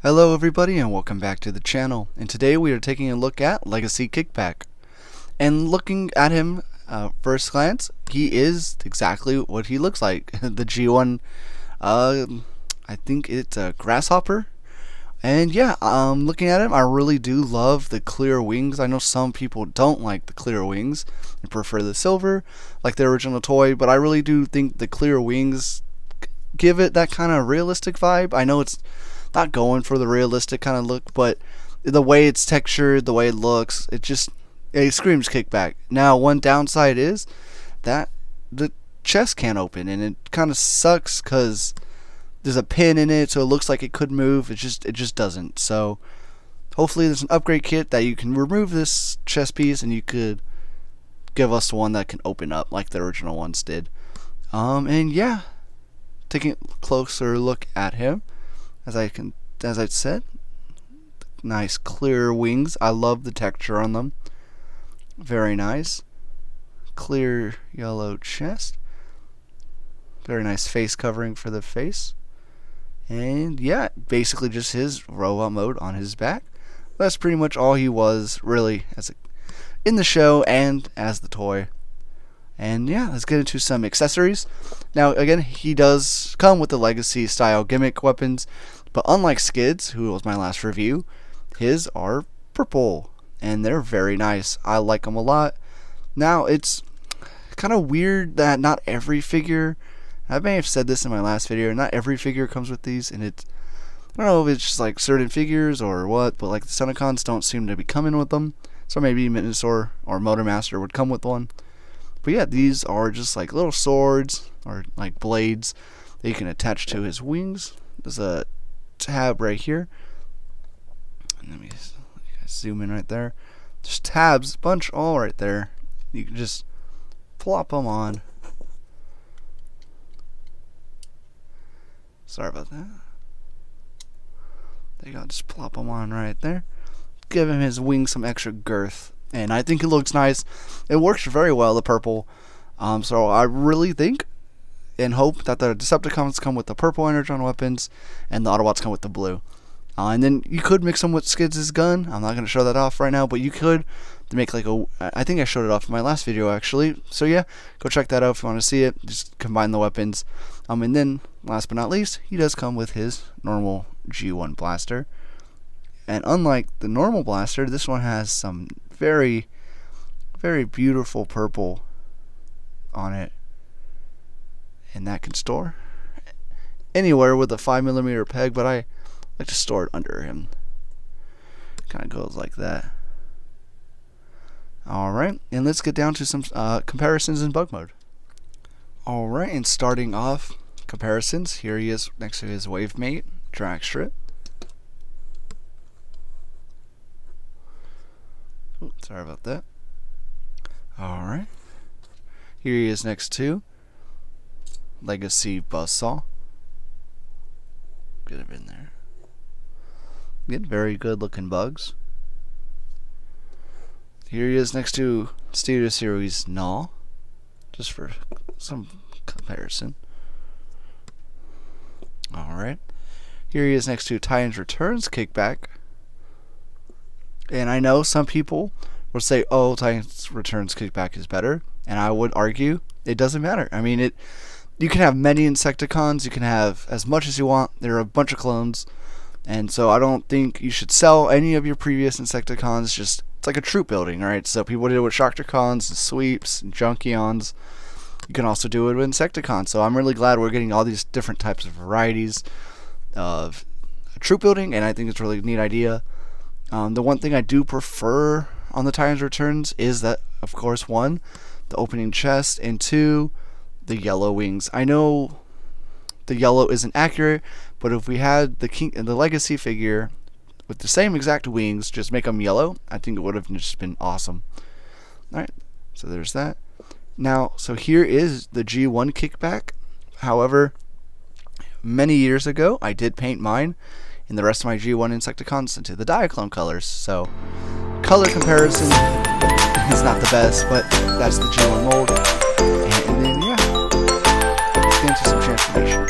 Hello everybody and welcome back to the channel, and today we are taking a look at Legacy Kickback. And looking at him first glance, he is exactly what he looks like. The G1, I think it's a grasshopper. And yeah, looking at him, I really do love the clear wings. I know some people don't like the clear wings and prefer the silver, like the original toy, but I really do think the clear wings give it that kind of realistic vibe. I know it's not going for the realistic kind of look, but the way it's textured, the way it looks, it screams Kickback. Now, one downside is that the chest can't open, and it kind of sucks because there's a pin in it, so it looks like it could move. It just doesn't. So hopefully there's an upgrade kit that you can remove this chest piece and you could give us one that can open up like the original ones did. And yeah, taking a closer look at him. As I said, nice clear wings. I love the texture on them. Very nice. Clear yellow chest. Very nice face covering for the face. And yeah, basically just his robot mode on his back. That's pretty much all he was really in the show and as the toy. And yeah, let's get into some accessories. Now again, he does come with the Legacy style gimmick weapons, but unlike Skid's, who was my last review, his are purple and they're very nice. I like them a lot. Now it's kind of weird that not every figure, I may have said this in my last video, not every figure comes with these, and I don't know if it's just like certain figures or what, but like the Insecticons don't seem to be coming with them. So maybe Minotaur or Motormaster would come with one. But yeah, these are just like little swords or like blades that you can attach to his wings. There's a tab right here. And let me zoom in right there. Just tabs, bunch all right there. You can just plop them on. Sorry about that. There you go, just plop them on right there. Give him his wings some extra girth. And I think it looks nice. It works very well, the purple. So I really think and hope that the Decepticons come with the purple Energon weapons and the Autobots come with the blue. And then you could mix them with Skids' gun. I'm not going to show that off right now, but you could to make like I think I showed it off in my last video actually. So yeah, go check that out if you want to see it. Just combine the weapons. And then last but not least, he does come with his normal G1 blaster. And unlike the normal blaster, this one has some very, very beautiful purple on it. And that can store anywhere with a 5mm peg, but I like to store it under him. Kind of goes like that. Alright, and let's get down to some comparisons in bug mode. Alright, and starting off comparisons, here he is next to his wave mate, Drag Strip. Oops, sorry about that. Alright. Here he is next to Legacy Buzzsaw. Get him in there. Get very good looking bugs. Here he is next to Studio Series Gnaw. Just for some comparison. Alright. Here he is next to Titans Returns Kickback. And I know some people will say, oh, Titans Returns Kickback is better. And I would argue it doesn't matter. I mean, you can have many Insecticons. You can have as much as you want. There are a bunch of clones. And so I don't think you should sell any of your previous Insecticons. It's like a troop building, right? So people did it with Shocktacons and Sweeps and Junkions. You can also do it with Insecticons. So I'm really glad we're getting all these different types of varieties of troop building. And I think it's a really neat idea. The one thing I do prefer on the Titans Returns is that, of course, one, the opening chest, and two, the yellow wings. I know the yellow isn't accurate, but if we had the Legacy figure with the same exact wings, just make them yellow, I think it would have just been awesome. Alright, so there's that. Now, so here is the G1 Kickback. However, many years ago, I did paint mine and the rest of my G1 Insecticons into the Diaclone colors. So, color comparison is not the best, but that's the G1 mold. And then, yeah, let's get into some transformation.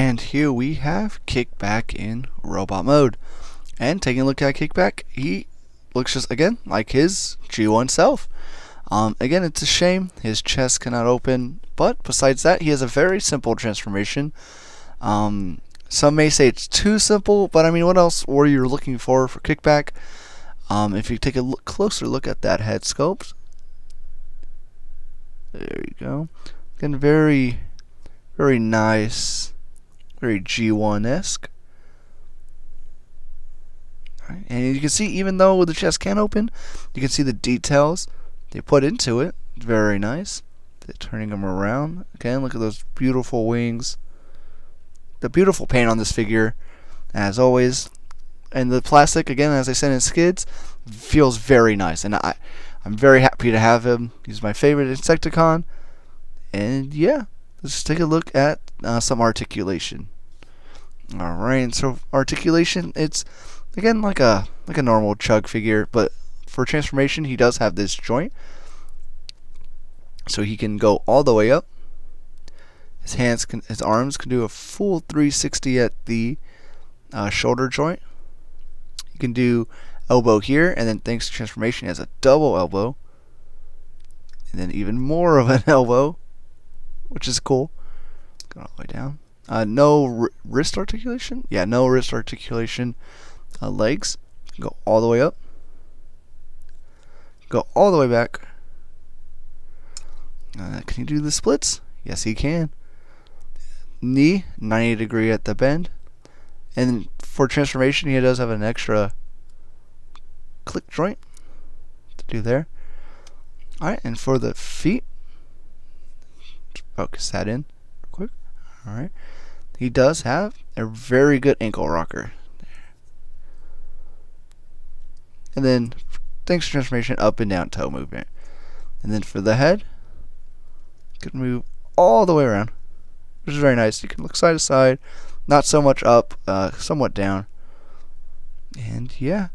And here we have Kickback in robot mode. And taking a look at Kickback, he looks just again like his G1 self. Again, it's a shame his chest cannot open, but besides that, he has a very simple transformation. Some may say it's too simple, but I mean, what else were you looking for Kickback? If you take a closer look at that head sculpt, there you go. Again, very, very nice, very G1-esque. Right. And you can see, even though the chest can't open, you can see the details they put into it. Very nice. They're turning them around. Again, look at those beautiful wings. The beautiful paint on this figure, as always. And the plastic, again, as I said in Skids, feels very nice. And I'm very happy to have him. He's my favorite Insecticon. And yeah, let's take a look at some articulation. Alright, so articulation, it's again like a normal chug figure, but for transformation he does have this joint. So he can go all the way up. His arms can do a full 360 at the shoulder joint. You can do elbow here, and then thanks to transformation, he has a double elbow, and then even more of an elbow, which is cool. Go all the way down. No wrist articulation. Yeah, no wrist articulation. Legs go all the way up. Go all the way back. Can you do the splits? Yes, he can. Knee 90-degree at the bend, and for transformation he does have an extra click joint to do there. Alright, and for the feet, focus that in real quick. Alright, he does have a very good ankle rocker, and then thanks to transformation, up and down toe movement. And then for the head, you can move all the way around, which is very nice. You can look side to side, not so much up, somewhat down. And yeah,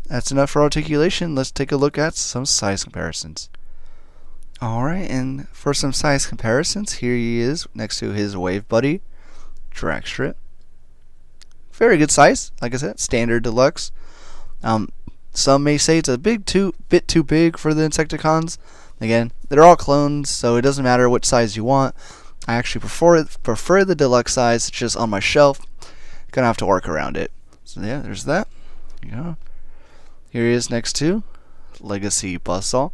that's enough for articulation. Let's take a look at some size comparisons. Alright, and for some size comparisons, here he is next to his wave buddy, Drag Strip. Very good size, like I said, standard deluxe. Some may say it's a bit too big for the Insecticons. Again, they're all clones, so it doesn't matter what size you want. I actually prefer the deluxe size. It's just on my shelf. Gonna have to work around it. So yeah, there's that. Yeah. Here he is next to Legacy Buzzsaw.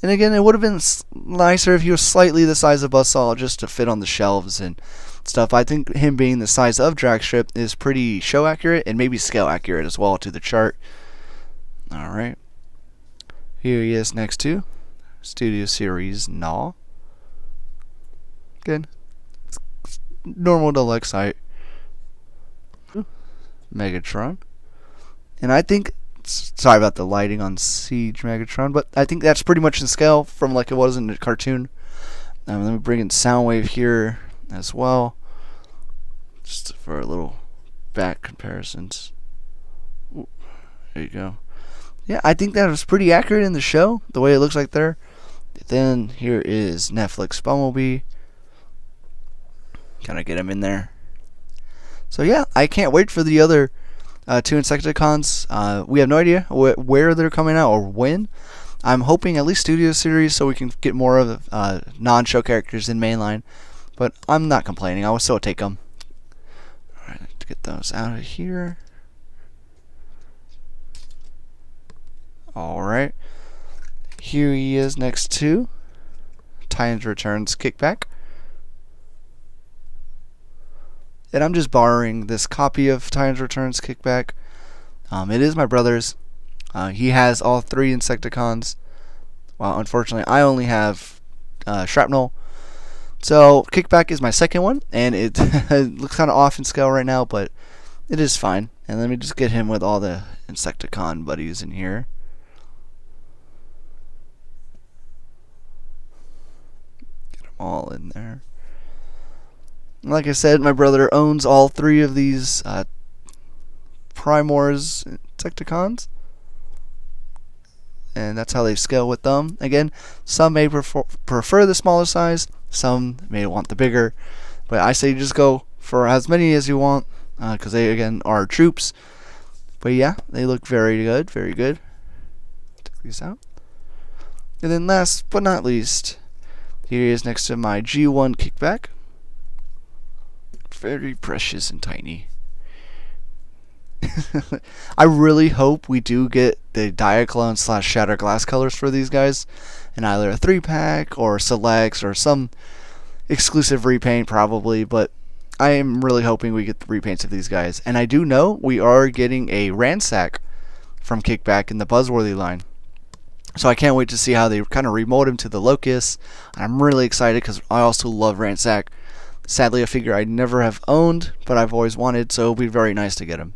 And again, it would have been nicer if he was slightly the size of Buzzsaw just to fit on the shelves and stuff. I think him being the size of Dragstrip is pretty show accurate and maybe scale accurate as well to the chart. Alright. Here he is next to Studio Series Gnaw. Again, normal deluxe height. Megatron. And I think, sorry about the lighting on Siege Megatron, but I think that's pretty much in scale from like it was in the cartoon. Let me bring in Soundwave here as well, just for a little back comparisons. Ooh, there you go. Yeah, I think that was pretty accurate in the show, the way it looks like there. Then here is Netflix Bumblebee. Kind of get him in there. So yeah, I can't wait for the other two Insecticons. We have no idea where they're coming out or when. I'm hoping at least Studio Series so we can get more of the non-show characters in mainline. But I'm not complaining. I will still take them. Alright, to get those out of here. Alright. Here he is next to Titans Returns Kickback. And I'm just borrowing this copy of Titans Returns Kickback. It is my brother's. He has all three Insecticons. Well, unfortunately, I only have Shrapnel. So, Kickback is my second one. And it looks kind of off in scale right now, but it is fine. And let me just get him with all the Insecticon buddies in here. Get them all in there. Like I said, my brother owns all three of these Primors Insecticons, and that's how they scale with them. Again, some may prefer the smaller size, some may want the bigger, But I say just go for as many as you want, because they again are troops. But yeah, they look very good, very good. Take these out. And then last but not least, here he is next to my G1 Kickback. Very precious and tiny. I really hope we do get the Diaclone / Shatter Glass colors for these guys in either a 3-pack or selects or some exclusive repaint probably, but I am really hoping we get the repaints of these guys. And I do know we are getting a Ransack from Kickback in the Buzzworthy line. So I can't wait to see how they kind of remold him to the Locust. I'm really excited because I also love Ransack. Sadly, a figure I never have owned, but I've always wanted, so it'll be very nice to get him.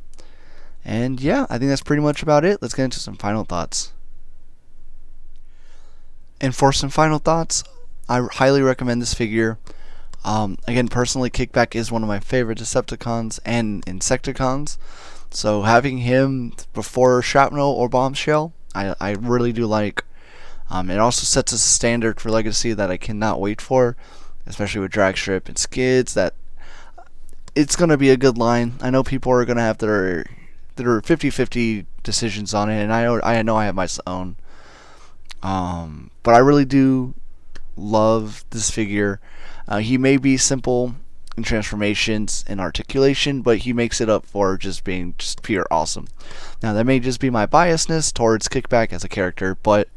And yeah, I think that's pretty much about it. Let's get into some final thoughts. And for some final thoughts, I highly recommend this figure. Again, personally, Kickback is one of my favorite Decepticons and Insecticons. So having him before Shrapnel or Bombshell, I really do like. It also sets a standard for Legacy that I cannot wait for, especially with Dragstrip and Skids. That it's going to be a good line. I know people are going to have their 50-50 decisions on it, and I know I have my own. But I really do love this figure. He may be simple in transformations and articulation, but he makes it up for just being just pure awesome. Now that may just be my biasness towards Kickback as a character, but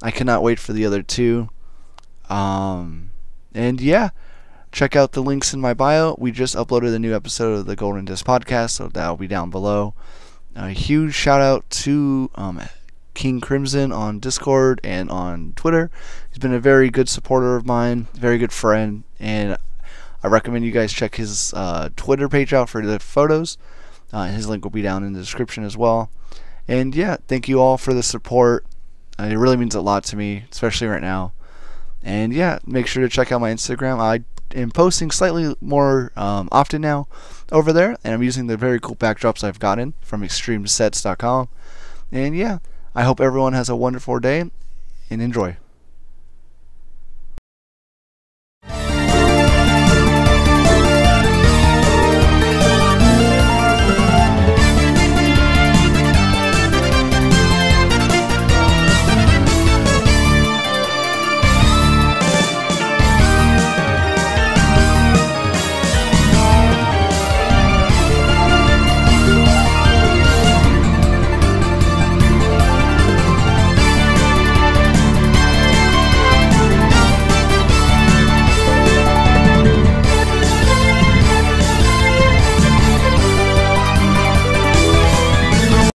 I cannot wait for the other two. And yeah, check out the links in my bio. We just uploaded a new episode of the Golden Disc podcast, so that'll be down below. A huge shout out to King Crimson on Discord and on Twitter. He's been a very good supporter of mine, very good friend, and I recommend you guys check his Twitter page out for the photos. His link will be down in the description as well. And yeah, thank you all for the support. It really means a lot to me, especially right now. And yeah, make sure to check out my Instagram. I am posting slightly more often now over there, and I'm using the very cool backdrops I've gotten from extremesets.com. And yeah, I hope everyone has a wonderful day and enjoy.